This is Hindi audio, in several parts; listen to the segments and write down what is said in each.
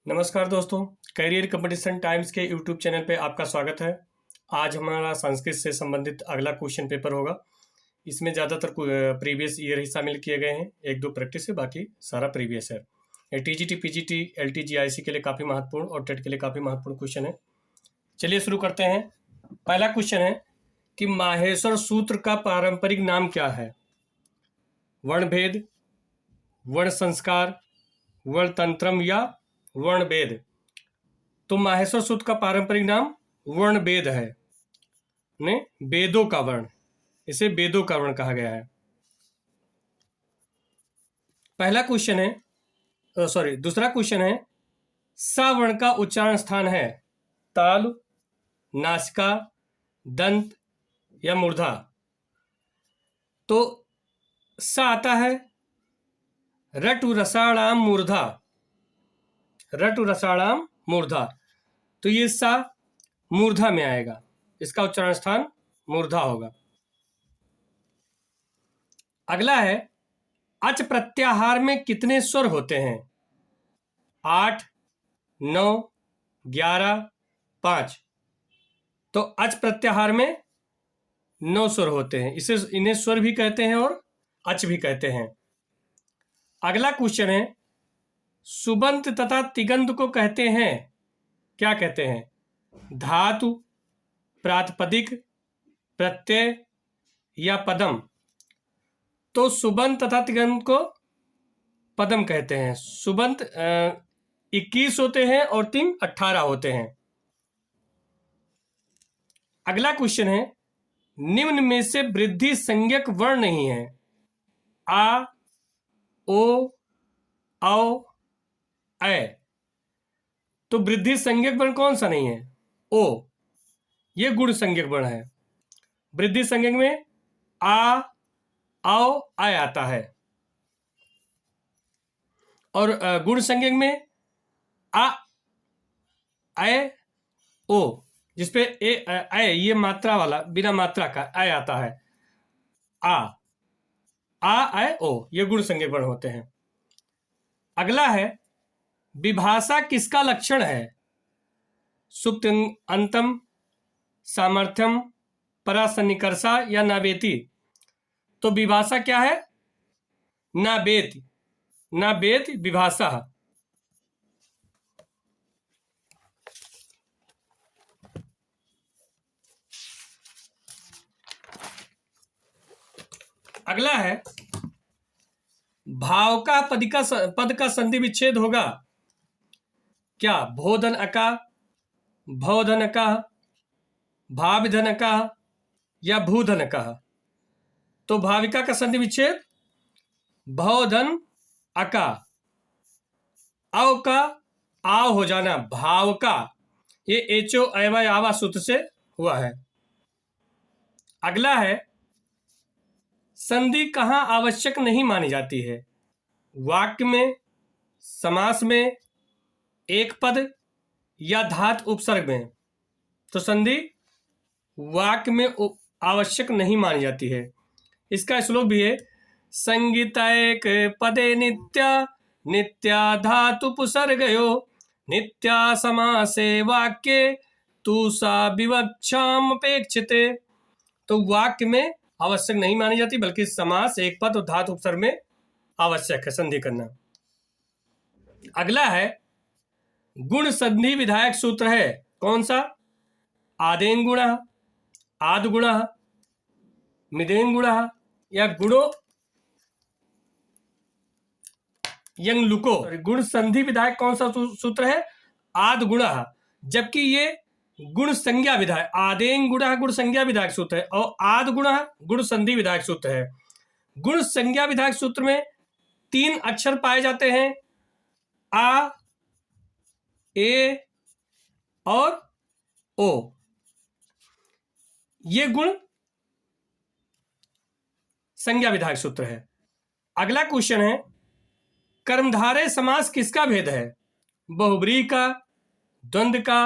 नमस्कार दोस्तों, करियर कंपटीशन टाइम्स के यूट्यूब चैनल पे आपका स्वागत है। आज हमारा संस्कृत से संबंधित अगला क्वेश्चन पेपर होगा। इसमें ज़्यादातर प्रीवियस ईयर ही शामिल किए गए हैं, एक दो प्रैक्टिस है, बाकी सारा प्रीवियस है। ये टीजीटी, पीजीटी, एलटी, जीआईसी के लिए काफ़ी महत्वपूर्ण और टेट के लिए काफ़ी महत्वपूर्ण क्वेश्चन है। चलिए शुरू करते हैं। पहला क्वेश्चन है कि माहेश्वर सूत्र का पारंपरिक नाम क्या है? वर्णभेद, वर्ण संस्कार, वर्णतंत्रम या वर्णभेद। तो माहेश्वर सूत्र का पारंपरिक नाम वर्णभेद है, ने वेदों का वर्ण, इसे वेदों का वर्ण कहा गया है। पहला क्वेश्चन है, दूसरा क्वेश्चन है, सा वर्ण का उच्चारण स्थान है तालु, नासिका, दंत या मूर्धा। तो सा आता है रटु रसाणाम मूर्धा, रटु रसाणाम मूर्धा। तो ये सा मूर्धा में आएगा, इसका उच्चारण स्थान मूर्धा होगा। अगला है, अच प्रत्याहार में कितने स्वर होते हैं? 8, 9, 11, 5। तो अच प्रत्याहार में 9 स्वर होते हैं। इन्हें स्वर भी कहते हैं और अच भी कहते हैं। अगला क्वेश्चन है, सुबंत तथा तिगंत को कहते हैं, क्या कहते हैं? धातु, प्रातिपदिक, प्रत्यय या पदम। तो सुबंत तथा तिगंत को पदम कहते हैं। सुबंत 21 होते हैं और तिंग 18 होते हैं। अगला क्वेश्चन है, निम्न में से वृद्धि संज्ञक वर्ण नहीं है। आ, ओ, औ, ऐ। तो वृद्धि संज्ञक वर्ण कौन सा नहीं है? ओ, ये गुण संज्ञक वर्ण है। वृद्धि संज्ञक में आ, औ, ऐ आता है और गुण संज्ञक में आ, ऐ, ओ, जिसपे ऐ ये मात्रा वाला, बिना मात्रा का ऐ आता है। आ, ऐ, ओ, ये गुण संज्ञक वर्ण होते हैं। अगला है, विभाषा किसका लक्षण है? सुप्त अंतम, सामर्थ्यम, परासन्निकर्षा या नावेति। तो विभाषा क्या है? नावेति, नावेति विभाषा। अगला है, भाव का पद का संधि विच्छेद होगा क्या? भोधन अका, भवधन का, भाविधन का या भूधन का। तो भाविका का संधि विच्छेद भवधन अका, अव का आव हो जाना, भाव का, ये एचो अवय आवा सूत्र से हुआ है। अगला है, संधि कहां आवश्यक नहीं मानी जाती है? वाक्य में, समास में, एक पद या धातु उपसर्ग में। तो संधि वाक्य में आवश्यक नहीं मानी जाती है। इसका श्लोक भी है, संगीतैक पदे नित्या धातु उपसर्गयो, नित्या समासे वाक्ये तू सा विवक्षाम अपेक्षिते। तो वाक्य में आवश्यक नहीं मानी जाती, बल्कि समास, एक पद और धातु उपसर्ग में आवश्यक है संधि करना। अगला है, गुण संधि विधायक सूत्र है, कौन सा? आदेन गुण, आद गुण, मिदेन गुण या गुणो यंग लुको। गुण संधि विधायक कौन सा सूत्र है? आद गुण। जबकि ये गुण संज्ञा विधायक, आदेन गुण गुण संज्ञा विधायक सूत्र है और आद गुण गुण संधि विधायक सूत्र है। गुण संज्ञा विधायक सूत्र में 3 अक्षर पाए जाते हैं, आ, ए और ओ। ये गुण संज्ञा विधायक सूत्र है। अगला क्वेश्चन है, कर्मधारय समास किसका भेद है? बहुब्रीहि का, द्वंद्व का,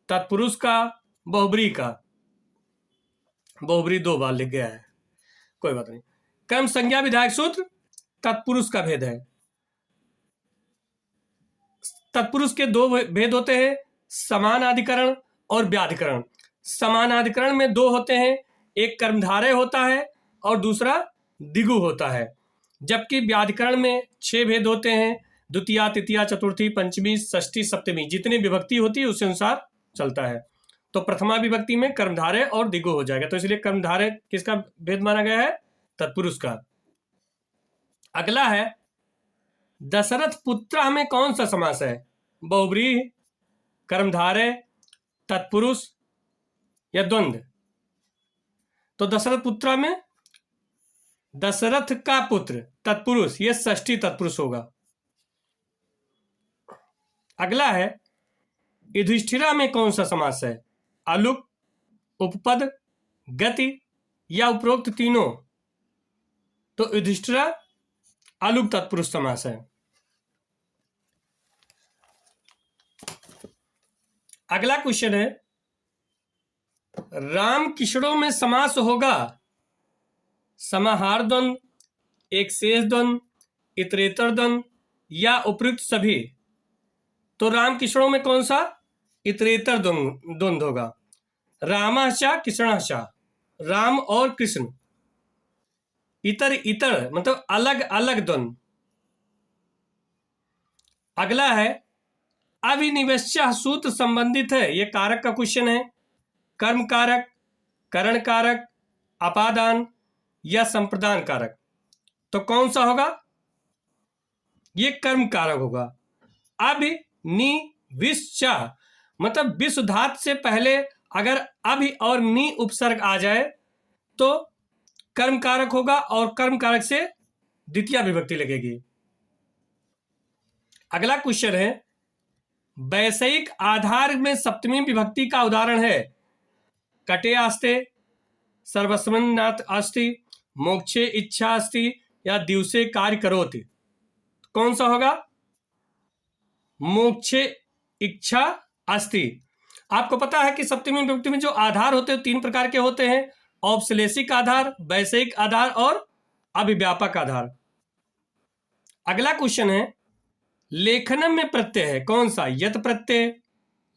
तत्पुरुष का, बहुब्रीहि का। बहुब्रीहि 2 बार लिख गया है, कोई बात नहीं। कर्म संज्ञा विधायक सूत्र तत्पुरुष का भेद है। तत्पुरुष के दो भेद होते हैं, समानाधिकरण और व्याधिकरण। समानाधिकरण में दो होते हैं, एक कर्मधारय होता है और दूसरा दिगु होता है, जबकि व्याधिकरण में 6 भेद होते हैं, द्वितीया, तृतीया, चतुर्थी, पंचमी, षष्ठी, सप्तमी। जितनी विभक्ति होती है उस अनुसार चलता है। तो प्रथमा विभक्ति में कर्मधारय और दिगु हो जाएगा, तो इसलिए कर्मधारय किसका भेद माना गया है? तत्पुरुष का। अगला है दशरथ पुत्र में कौन सा समास है? बहुब्रीहि, कर्मधारय, तत्पुरुष या द्वंद्व? तो दशरथ पुत्र में दशरथ का पुत्र तत्पुरुष, ये षष्ठी तत्पुरुष होगा। अगला है युधिष्ठिरा में कौन सा समास है? अलुक, उपपद, गति या उपरोक्त तीनों? तो युधिष्ठिरा अलुक तत्पुरुष समास है। अगला क्वेश्चन है राम किशोरों में समास होगा समाहार द्वंद, एक शेष द्वंद, इतरेतर द्वंद या उपयुक्त सभी? तो राम किशोरों में कौन सा? इतरेतर द्वंद होगा। रामाचा कृष्णाचा, राम और कृष्ण। इतर इतर मतलब अलग अलग द्वंद। अगला है अभिनिवेश्य सूत्र संबंधित है, ये कारक का क्वेश्चन है। कर्म कारक, करण कारक, अपादान या संप्रदान कारक? तो कौन सा होगा? ये कर्म कारक होगा। अभिनिवेश्य मतलब विश्व धातु से पहले अगर अभि और नि उपसर्ग आ जाए तो कर्म कारक होगा और कर्म कारक से द्वितीय विभक्ति लगेगी। अगला क्वेश्चन है वैषयिक आधार में सप्तमी विभक्ति का उदाहरण है कटे आस्ते, सर्वस्मन्नाथ अस्ति, मोक्षे इच्छा अस्ति या दिवसे कार्य करोति? कौन सा होगा? मोक्षे इच्छा अस्ति। आपको पता है कि सप्तमी विभक्ति में जो आधार होते हैं 3 प्रकार के होते हैं, औपश्लेषिक आधार, वैषयिक आधार और अभिव्यापक आधार। अगला क्वेश्चन है लेखनम में प्रत्यय है कौन सा? यत प्रत्यय,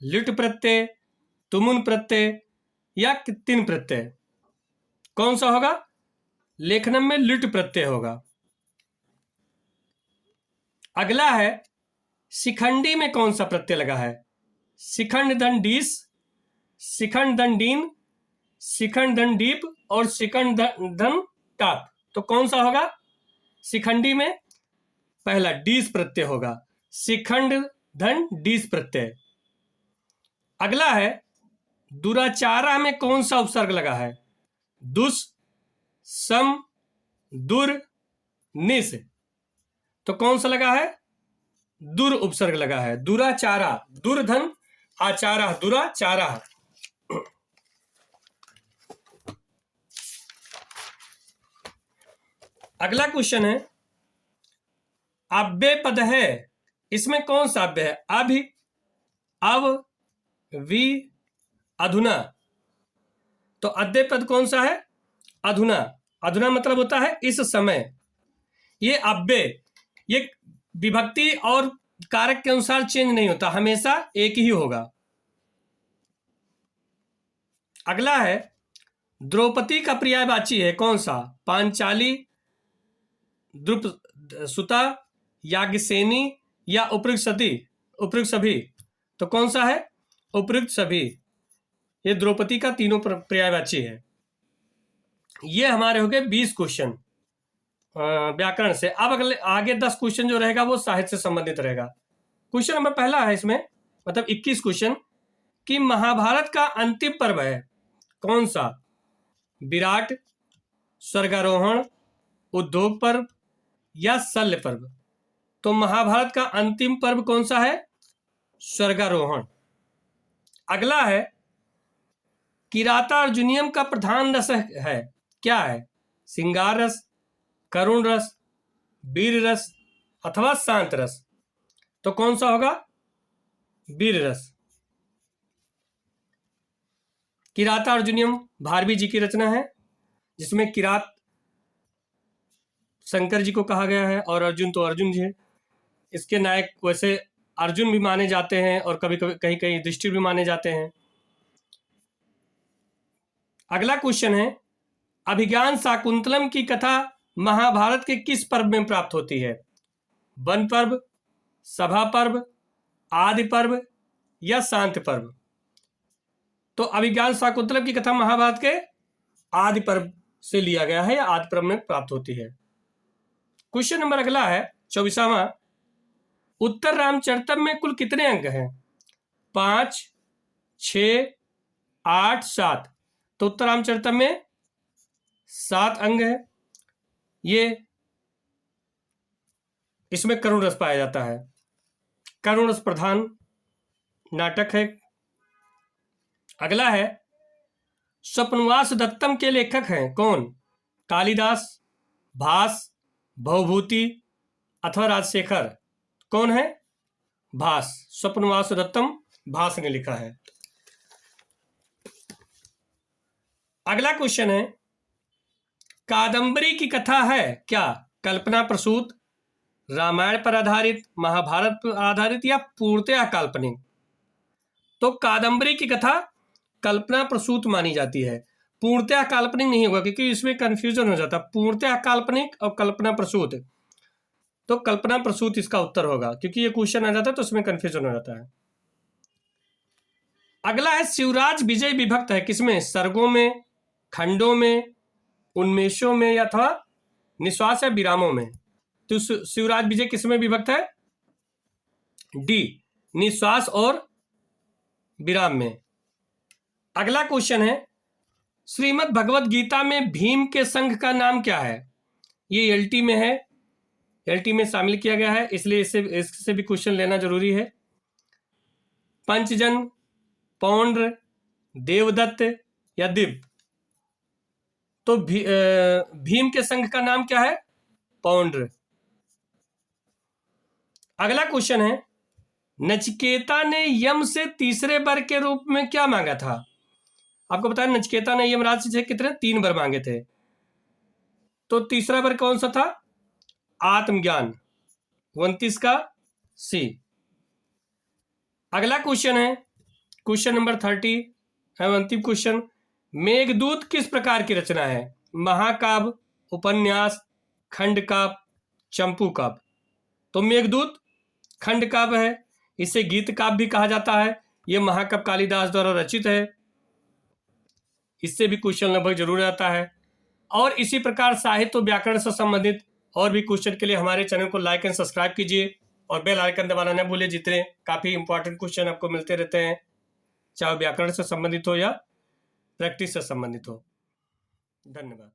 लिट प्रत्यय, तुमुन प्रत्यय या तिन प्रत्यय? कौन सा होगा? लेखनम में लिट प्रत्यय होगा। अगला है शिखंडी में कौन सा प्रत्यय लगा है? शिखंड धन डीस, शिखंड धन डीन, शिखंड धन डीप और शिखंड धन टाप। तो कौन सा होगा? शिखंडी में पहला डीस प्रत्यय होगा, शिखंड धन डीस प्रत्यय। अगला है दुराचारा में कौन सा उपसर्ग लगा है? दुस, सम, दुर, निस। तो कौन सा लगा है? दुर उपसर्ग लगा है। दुराचारा, दुर्धन आचारा, दुराचारा। अगला क्वेश्चन है अव्यय पद है, इसमें कौन सा अव्यय है? अभि, अव, वि, अधुना। तो अव्यय पद कौन सा है? अधुना। अधुना मतलब होता है इस समय। ये अव्यय, ये विभक्ति और कारक के अनुसार चेंज नहीं होता, हमेशा एक ही होगा। अगला है द्रौपदी का पर्यायवाची है कौन सा? पांचाली, द्रुप सुता, याज्ञसेनी या उपयुक्त सभी? तो कौन सा है? उपयुक्त सभी। ये द्रौपदी का तीनों पर्यायवाची है। ये हमारे हो गए 20 क्वेश्चन व्याकरण से। अब अगले आगे 10 क्वेश्चन जो रहेगा वो साहित्य से संबंधित रहेगा। क्वेश्चन नंबर पहला है इसमें, मतलब 21 क्वेश्चन, कि महाभारत का अंतिम पर्व है कौन सा? विराट, स्वर्गारोहण, उद्योग पर्व या शल्य पर्व? तो महाभारत का अंतिम पर्व कौन सा है? स्वर्गारोहण। अगला है किरातार्जुनीयम का प्रधान रस है क्या है? श्रृंगार रस, करुण रस, वीर रस अथवा शांत रस? तो कौन सा होगा? वीर रस। किरातार्जुनीयम भारवी जी की रचना है, जिसमें किरात शंकर जी को कहा गया है और अर्जुन तो अर्जुन जी है। इसके नायक वैसे अर्जुन भी माने जाते हैं और कभी कभी कहीं कहीं युधिष्ठिर भी माने जाते हैं। अगला क्वेश्चन है, अभिज्ञान शाकुंतलम की कथा महाभारत के किस पर्व में प्राप्त होती है? वन पर्व, सभा पर्व, आदि पर्व या शांति पर्व? तो अभिज्ञान शाकुंतलम की कथा महाभारत के आदि पर्व से लिया गया है या आदि पर्व में प्राप्त होती है। क्वेश्चन नंबर अगला है 24वां, उत्तर रामचरितम में कुल कितने अंग हैं? 5, 6, 8, 7। तो उत्तर रामचरितम में 7 अंग है। ये इसमें करुण रस पाया जाता है, करुण रस प्रधान नाटक है। अगला है, स्वप्नवास दत्तम के लेखक हैं कौन? कालिदास, भास, भवभूति अथवा राजशेखर? कौन है? भास। स्वप्नवास दत्तम भास ने लिखा है। अगला क्वेश्चन है, कादंबरी की कथा है क्या कल्पना प्रसूत, रामायण पर आधारित, महाभारत पर आधारित या पूर्णतः काल्पनिक? तो कादंबरी की कथा कल्पना प्रसूत मानी जाती है, पूर्णतः काल्पनिक नहीं होगा क्योंकि इसमें कंफ्यूजन हो जाता है, पूर्णतः काल्पनिक और कल्पना प्रसूत। तो कल्पना प्रसूत इसका उत्तर होगा क्योंकि ये क्वेश्चन आ जाता है तो उसमें कंफ्यूजन हो जाता है। अगला है, शिवराज विजय विभक्त है किसमें? सर्गों में, खंडों में, उन्मेषों में या अथवा निश्वास या विरामों में? तो शिवराज विजय किसमें विभक्त है? डी, निश्वास और विराम में। अगला क्वेश्चन है, श्रीमद् भगवत गीता में भीम के संघ का नाम क्या है? ये एलटी में है, एलटी में शामिल किया गया है इसलिए इससे भी क्वेश्चन लेना जरूरी है। पंचजन, पौंड्र, देवदत्त या दिव्य? तो भीम के संघ का नाम क्या है? पौंड्र। अगला क्वेश्चन है, नचिकेता ने यम से तीसरे वर के रूप में क्या मांगा था? आपको बताया नचिकेता ने यमराज से कितने? 3 वर मांगे थे। तो तीसरा वर कौन सा था? आत्मज्ञान। 29 का सी। अगला क्वेश्चन है, क्वेश्चन नंबर 30 है अंतिम क्वेश्चन, मेघदूत किस प्रकार की रचना है? महाकाव्य, उपन्यास, खंड काव्य, चंपू काव्य? तो मेघदूत खंड काव्य है, इसे गीत काव्य भी कहा जाता है। यह महाकाव्य कालिदास द्वारा रचित है, इससे भी क्वेश्चन लगभग जरूर आता है। और इसी प्रकार साहित्य व्याकरण से संबंधित और भी क्वेश्चन के लिए हमारे चैनल को लाइक एंड सब्सक्राइब कीजिए और बेल आइकन दबाना न भूलिए। जितने काफ़ी इंपॉर्टेंट क्वेश्चन आपको मिलते रहते हैं, चाहे व्याकरण से संबंधित हो या प्रैक्टिस से संबंधित हो। धन्यवाद।